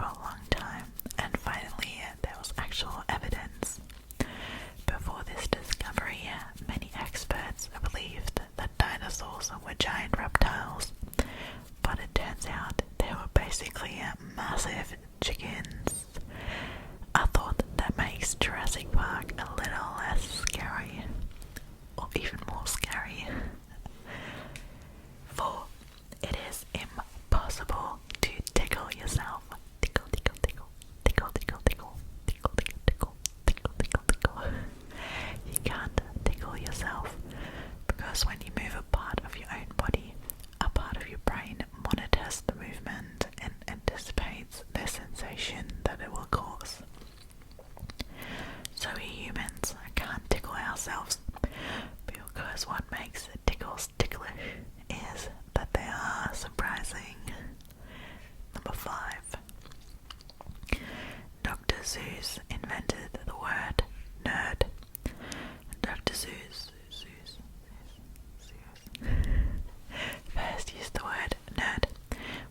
for a long time, and finally there was actual evidence. Before this discovery, many experts believed that dinosaurs were giant reptiles, but it turns out they were basically massive chickens. A thought that makes Jurassic Park a little less scary, or even more scary. For it is impossible to tickle yourself. Tickle, tickle, tickle, tickle, tickle, tickle, tickle, tickle, tickle, tickle, tickle, tickle. You can't tickle yourself because when you move a part of your own body, a part of your brain monitors the movement and anticipates the sensation that it will cause. So we humans can't tickle ourselves because what makes tickles ticklish is that they are surprising. Number 5. Dr. Seuss invented the word nerd. Dr. Seuss first used the word nerd,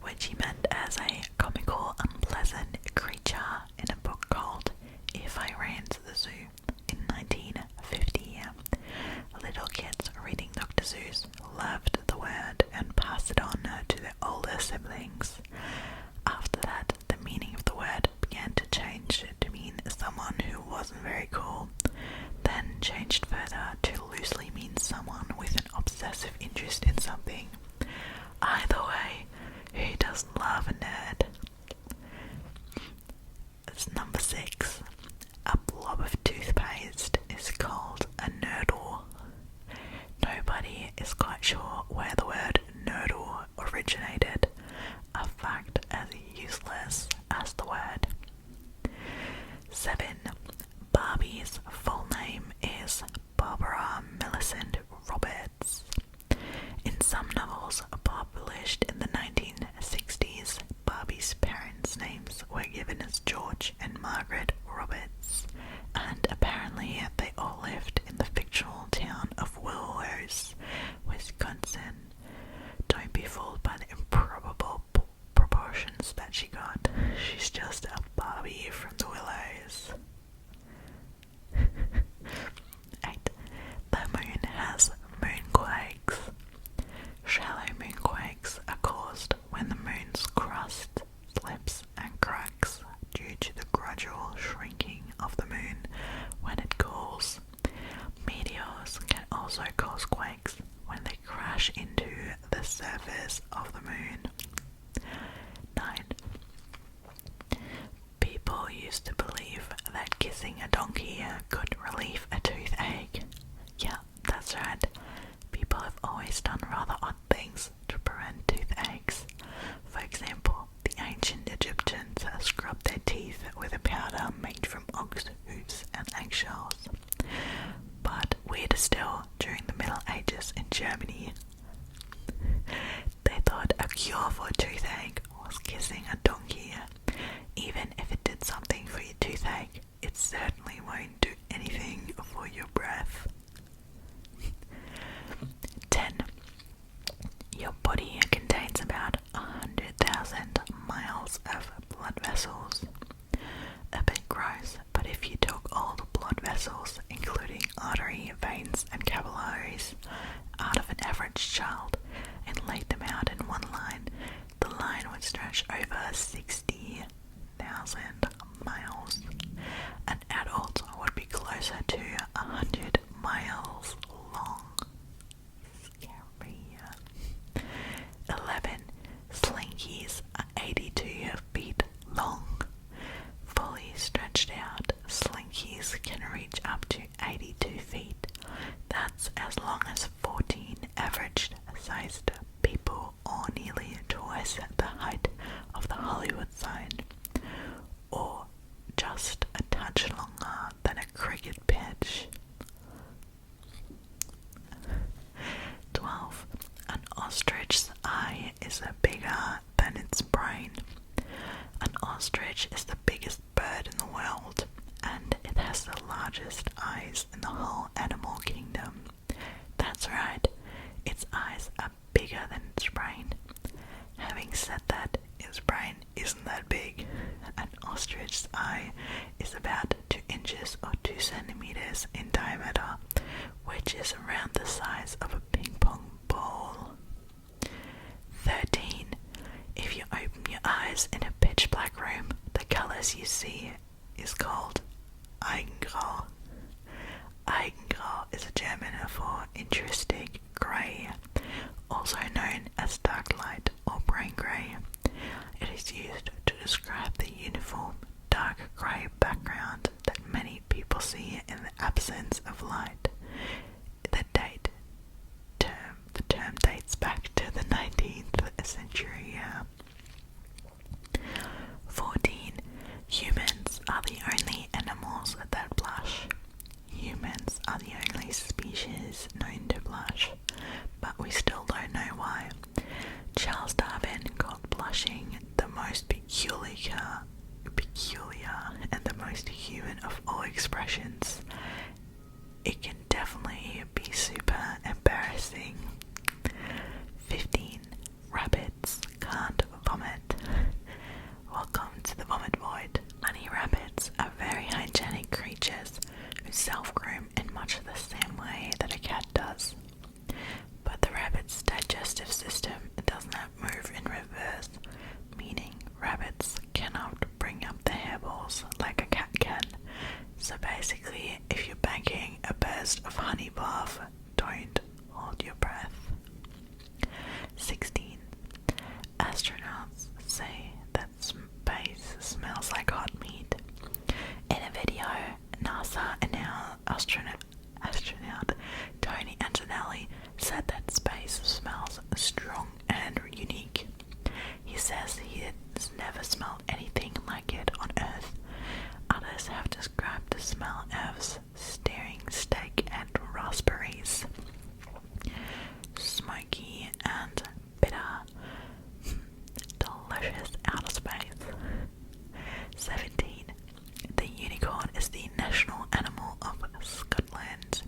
which he meant as a comical, unpleasant creature in a book called If I Ran to the Zoo in 1950. Little kids reading Dr. Seuss loved the word and passed it on to their older siblings. After that, the meaning of the word began to change to mean someone who wasn't very cool, then changed further to loosely mean someone with an obsessive interest in something. Either way, who doesn't love a nerd? It's number 6. A blob of toothpaste is called a nurdle. Nobody is quite sure where the word nurdle originated, a fact as useless as the word. 7. Barbie's full name is Barbara Millicent Roberts. In some novels published in the 1960s, Barbie's parents' names were given as George and Margaret Roberts, and apparently they all lived in the fictional town of Willows, Wisconsin. Don't be fooled by the improbable proportions that she got. She's just a Barbie from the Willows. 8. The moon has moonquakes. Shallow moonquakes are caused when the moon's crust slips and cracks due to the gradual shrinking of the moon when it cools. Meteors can also cause quakes when they crash into the surface of the moon. 9. People used to believe that kissing a donkey could relieve a toothache. Yeah, that's right. People have always done rather odd things to prevent toothaches. For example, the ancient Egyptians scrubbed their teeth with a powder made from ox hooves and eggshells. But weirder still, during the Middle Ages in Germany, they thought a cure for a toothache was kissing a donkey. Even if it did something for your toothache, it certainly won't do anything for your breath. 10. Your body contains about 100,000 miles of blood vessels. A bit gross, but if you took all the blood vessels, including artery, veins, and capillaries, out of an average child and laid them out in one line, the line would stretch over 60,000 miles. An adult would be closer to 100 miles long. Scary. 11. Slinkies are 82 feet long. Fully stretched out, slinkies can reach up to 82 feet. That's as long as 14 average-sized people, or nearly twice the height of the Hollywood sign, or just a touch longer than a cricket pitch. 12. An ostrich's eye is bigger than its brain. An ostrich is the biggest bird in the world, and it has the largest eyes in the whole animal kingdom. That's right, its eyes are bigger than its brain. Having said that, its brain isn't that big, rabbit's eye is about 2 inches or 2 centimeters in diameter, which is around the size of a ping pong ball. 13. If you open your eyes in a pitch black room, the colors you see is called Eigengrau. Eigengrau is a German for intrinsic grey, also known as dark light or brain grey. It is used to describe the uniform dark grey background that many people see in the absence of light. The term dates back to the 19th century. 14. Humans are the only animals that blush. Humans are the only species known to blush, but we still don't know why. Charles Darwin called blushing the most peculiar and the most human of all expressions. It can definitely be super embarrassing. 15. Rabbits can't vomit. Welcome to the vomit void. Bunny rabbits are very hygienic creatures who self-groom in much the same way that a cat does. But the rabbit's digestive system does not move in reverse, meaning rabbits cannot bring up the hairballs like a cat can. So basically, if you're banking a burst of honey bath, don't hold your breath. 16. Astronauts say that space smells like hot meat. In a video, NASA and now astronaut Tony Antonelli said that space smells strong and unique. He says he has never smelled anything like it on Earth. Others have described the smell as steaming steak and raspberries. Smoky and bitter. Delicious outer space. 17. The unicorn is the national animal of Scotland.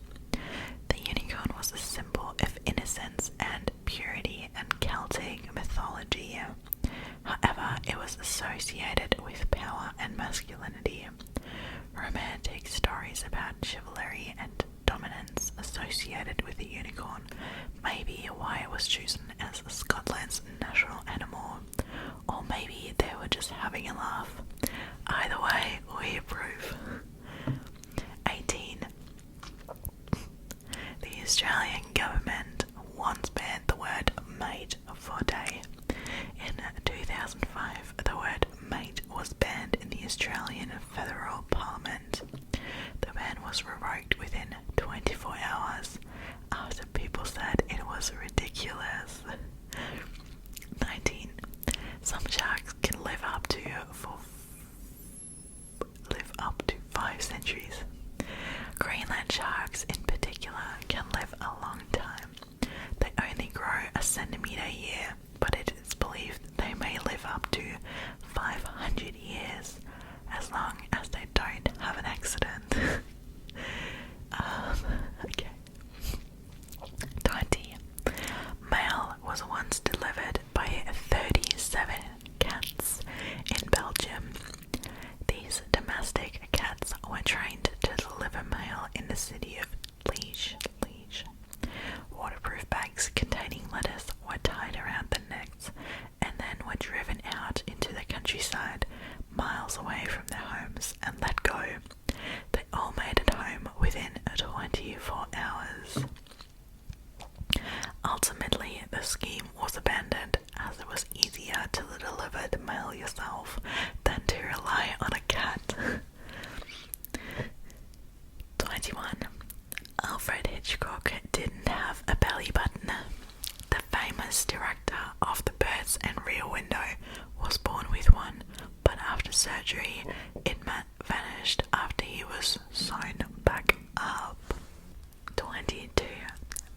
The unicorn was a symbol of innocence and purity in Celtic mythology. However, it was associated with power and masculinity. Romantic stories about chivalry and dominance associated with the unicorn may be why it was chosen as Scotland's national animal, or maybe they were just having a laugh. Either way, we approve. 18. The Australian government once banned the word mate for a day. In 2005, the word mate was banned in the Australian Federal Parliament. The ban was revoked within 24 hours after people said it was ridiculous. 19. Some sharks can live up to 5 centuries. Greenland sharks in particular can live a long time. They only grow a centimeter a year, but it is believed they may live up to 500 years as long as they don't have an accident. Okay. 20. Mail was once delivered by 37 cats in Belgium. These domestic cats were trained to deliver mail in the city of Liège. Waterproof bags containing letters were tied around their necks and then were driven out into the countryside, miles away from their homes, and let go. They all made it home within 24 hours. Ultimately, the scheme was abandoned as it was easier to deliver the mail yourself than to rely on a cat. 21. Alfred Hitchcock didn't have a belly button. The famous director of The Birds and Rear Window was born with one, but after surgery it vanished after he was sewn back up. 22.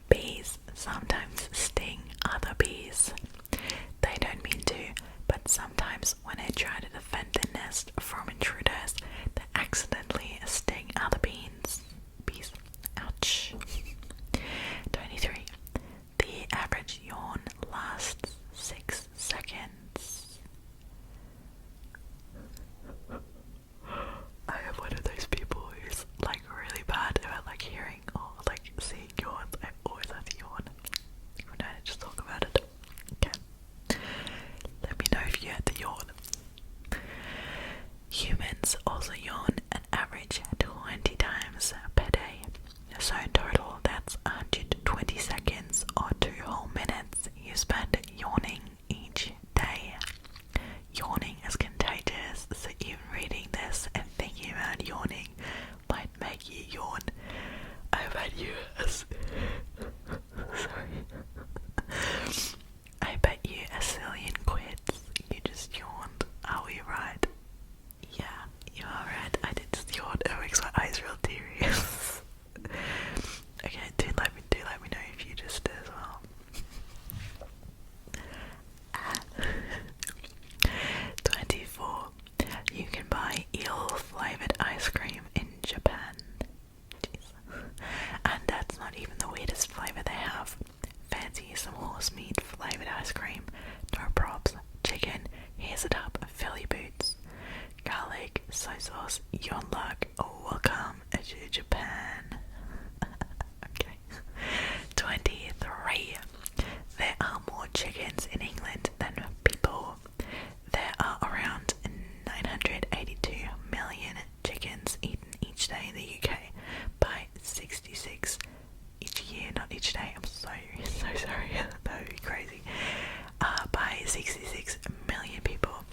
Bees sometimes sting other bees. They don't mean to, but sometimes when they try to defend their nest from intruders, they accidentally sting other bees. Ouch. 23. The average yawn lasts 6 seconds. Humans also yawn an average 20 times per day. So in total, that's 120 seconds or 2 whole minutes you spend yawning each day. Yawning is contagious, so even reading this and thinking about yawning might make you yawn. I bet you I bet you a zillion quids you just yawned. Are we right? Yeah, you are right. I did just yawn. It makes my eyes real teary. Okay, do let me know if you just did as well. 24. You can buy eel flavored ice cream in Japan. Jeez. And that's not even the weirdest flavor they have. Fancy some horse meat flavored ice cream. No props. Chicken. Here's it up. Philly boots. Garlic. Soy sauce. Your luck. Welcome to Japan. Okay. 23. There are more chickens in England than people. There are around 982 million chickens eaten each day in the UK by 66 each year, not each day. I'm so sorry. That would be crazy. By 66 million people.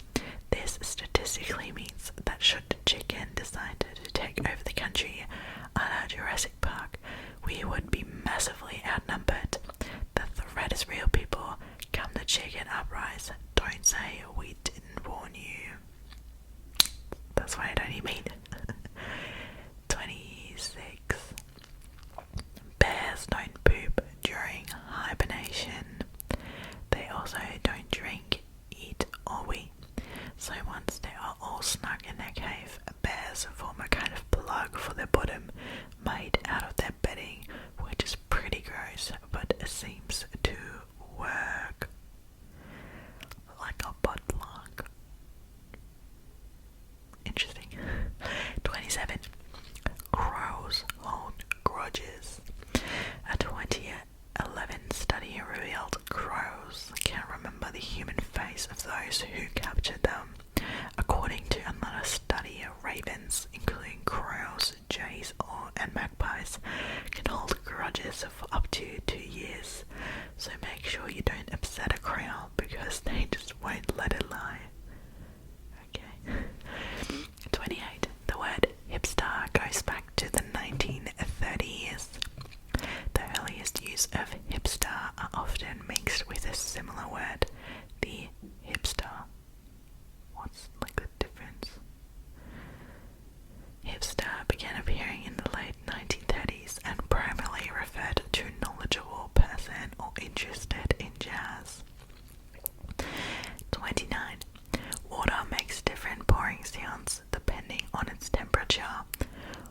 This statistically means that should the chicken decide to take over the country at Jurassic Park, we would be massively outnumbered. The threat is real, people. Come the chicken uprise. Don't say we didn't warn you. That's why I don't eat meat. 26. Bears don't poop during hibernation. They also don't drink, eat, or wee. So once they are all snug in their cave, bears form a kind of plug for their bottom made out of their bedding, which is pretty gross, but it seems to work. Like a butt plug. Interesting. 27. Crows hold grudges. A 2011 study revealed crows can't remember the human face of those who captured them. According to another study, ravens, including crows, jays, and magpies, can hold grudges for up to 2 years. So make sure you don't upset a crow because they just won't let it lie. Okay. 28. The word hipster goes back to the 1930s. The earliest use of hipster are often mixed with a similar word, the hipster. What's like the difference? Hipster began appearing in the late 1930s and primarily referred to a knowledgeable person or interested in jazz. 29. Water makes different pouring sounds depending on its temperature.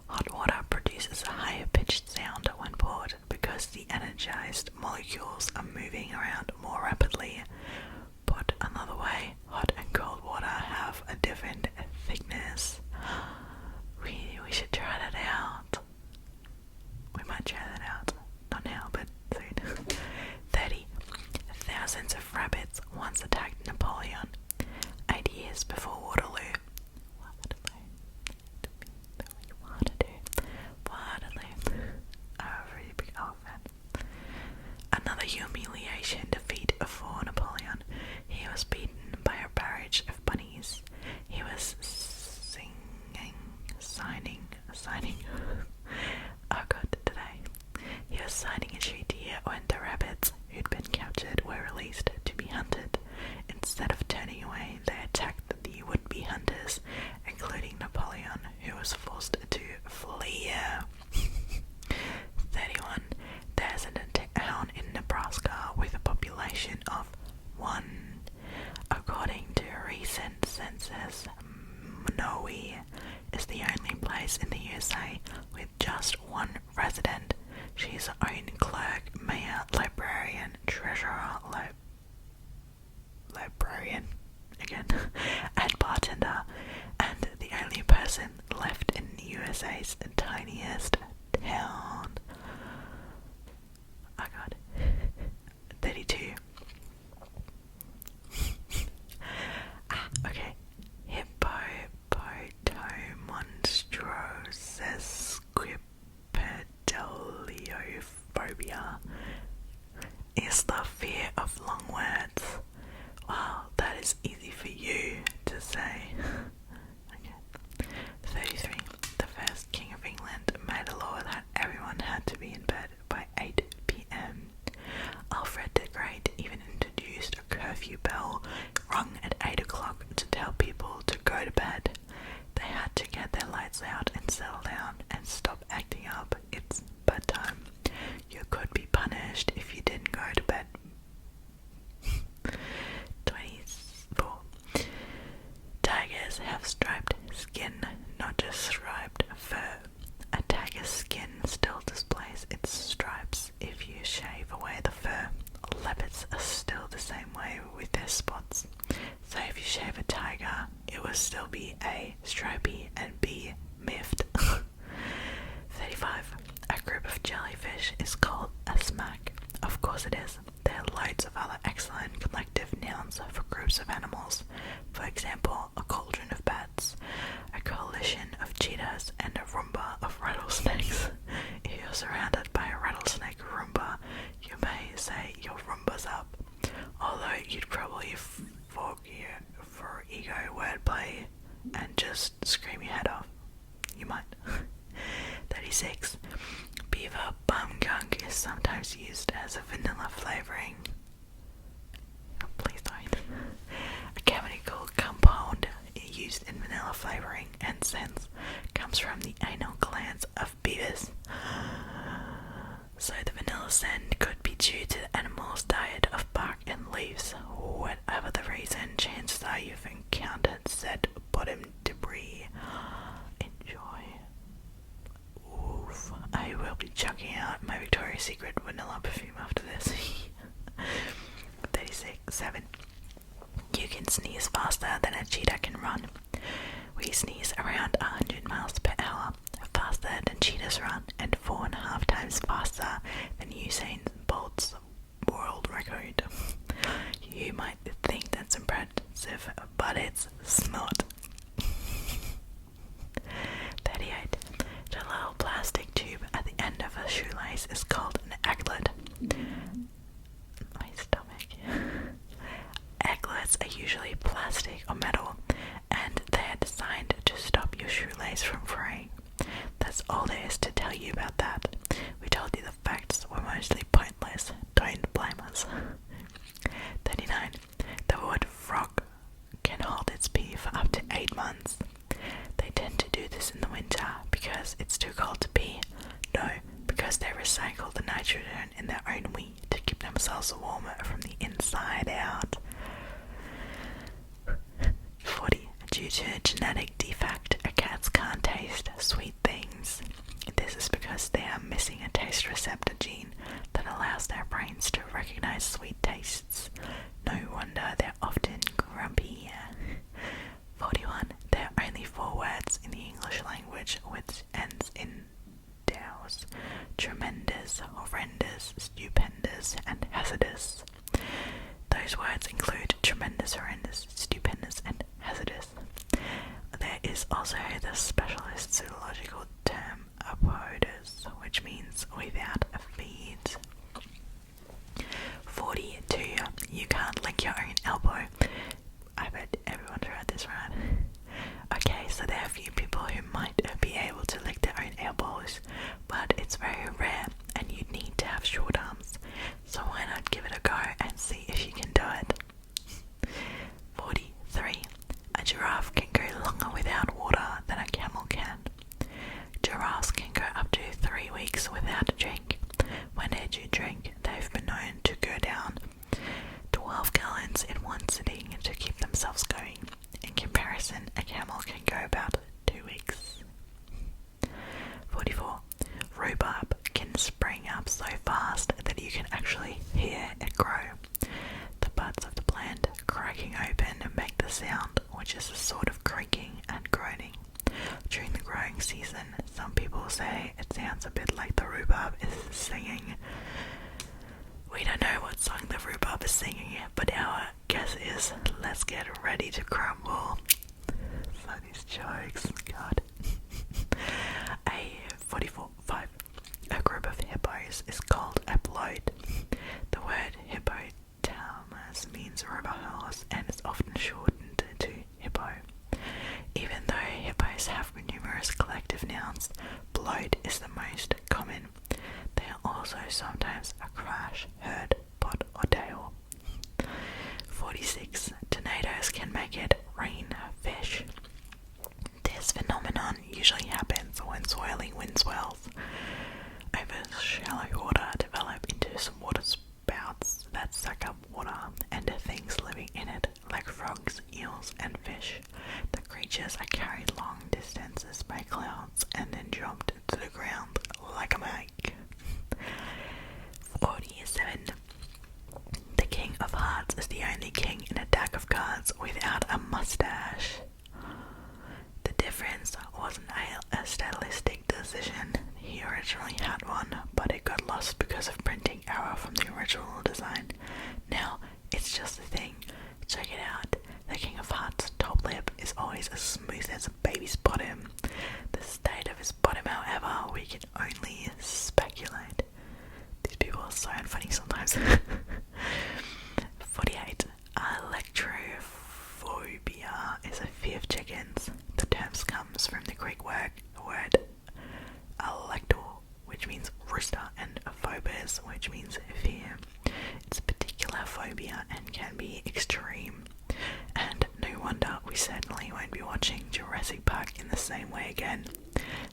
Hot water produces a higher pitched sound when poured because the energized molecules are moving around more rapidly. Put another way, hot and cold water have a different thickness. We should try that out. We might try that out. Not now, but soon. 30. Thousands of rabbits once attacked Napoleon. 8 years before Waterloo. Waterloo. A really big elephant. Another humiliation defeat for Napoleon. He was beaten by a barrage of bunnies. He was signing. Oh god, today. He was signing a treaty when the rabbits who'd been captured were released to be hunted. Instead of turning away, they attacked the would-be hunters, including Napoleon, who was forced to flee. 31. There's a town in Nebraska with a population of 1. According to a recent census, Minowie is the only place in the USA with just 1 resident. She's her own clerk, mayor, librarian, treasurer, librarian again, and bartender, and the only person left in the USA's tiniest town. Oh god. 32. Okay. balls out and settle down and stop acting up. It's bedtime. You could be punished if you didn't go to bed. 24. Tigers have striped skin, not just striped fur. A tiger's skin still displays its stripes if you shave away the fur. Leopards are still the same way with their spots. So if you shave a tiger, it will still be A, stripy, and B, miffed. 35. A group of jellyfish is called a smack. Of course it is. There are loads of other excellent collective nouns for groups of animals. For example, a cauldron of bats, a coalition of cheetahs, and a roomba of rattlesnakes. If you're surrounded by a rattlesnake roomba, you may say your roomba's up, although you'd probably for ego wordplay and just scream your head off. You might. 36. Beaver bum gunk is sometimes used as a vanilla flavouring. Please don't. A chemical compound used in vanilla flavouring and scents comes from the anal glands of beavers. So the vanilla scent could be due to the animal's diet of bark and leaves. Whatever the reason, chances are you've encountered said bottom debris. Enjoy. Oof. I will be chucking out my Victoria's Secret vanilla perfume after this. 37. You can sneeze faster than a cheetah can run. We sneeze around 100 miles per hour, faster than cheetahs run, and 4.5 times faster than Usain Bolt's world record. You might think that's impressive, but it's not. 38. The little plastic tube at the end of a shoelace is called an aglet. My stomach. Aglets are usually plastic or metal, and they are designed to stop your shoelace from fraying. That's all there is to tell you about that. We told you the facts were mostly pointless. Don't blame us. 39. The word frog can hold its pee for up to 8 months. They tend to do this in the winter because it's too cold to pee. No, because they recycle the nitrogen in their own wee to keep themselves warmer from the inside out. 40. Due to a genetic defect, cats can't taste sweet things. This is because they are missing a taste receptor gene that allows their brains to recognize sweet tastes. No wonder they're often grumpy. 41. There are only 4 words in the English language which ends in dows: tremendous, horrendous, stupendous, and hazardous. Those words include tremendous, horrendous, stupendous, and hazardous. There is also the specialist zoological term apodus, which means without feet. 42. You can't lick your own elbow. I bet everyone's heard this, right? Okay, so there are a few people who might be able to lick their own elbows, but it's very rare and you'd need to have short arms. So why not give it a go and see if you can do it? 43. A giraffe can go longer without water than a camel can. Giraffes can go up to 3 weeks without a drink. When they do drink, they've been known to go down 12 gallons in one sitting to keep themselves going. In comparison, a camel can go about 2 weeks. 44. Rhubarb can spring up so fast that you can actually hear it grow. The buds of the plant cracking open make the sound, which is a sort of creaking and groaning. During the growing season, some people say it sounds a bit like the rhubarb is singing. We don't know what song the rhubarb is singing, but our guess is, let's get ready to crumble. So these jokes, God. 45. A group of hippos is called a bloat. The word hippopotamus means river horse and is often shortened to hippo. Even though hippos have numerous collective nouns, bloat is the most common. They are also sometimes a crash, herd, pot, or tail. 46. Tornadoes can make it rain fish. This phenomenon usually happens when swirling wind swells over shallow water develop into some water spouts that suck up water and the things living in it, like frogs, eels, and fish. The creatures are carried long distances by clouds and then dropped to the ground like a mag. 47. The King of Hearts is the only king in a deck of cards without a mustache. The difference wasn't a stylistic decision. He originally had one, but it got lost because of printing error from the original design. Now, it's just a thing. Check it out. The King of Hearts' top lip is always as smooth as a baby's bottom. The state of his bottom, however, we can only speculate. These people are so unfunny sometimes. 48. Electrophobia is a fear of chickens. The term comes from the Greek word elector, which means rooster, and phobos, which means fear. It's a particular phobia and can be extreme. And no wonder we certainly won't be watching Jurassic Park in the same way again.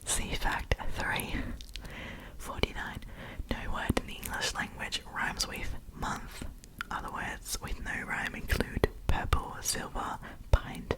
See fact 3. 49. No word in the English language rhymes with month. Other words with no rhyme include purple, silver, pint,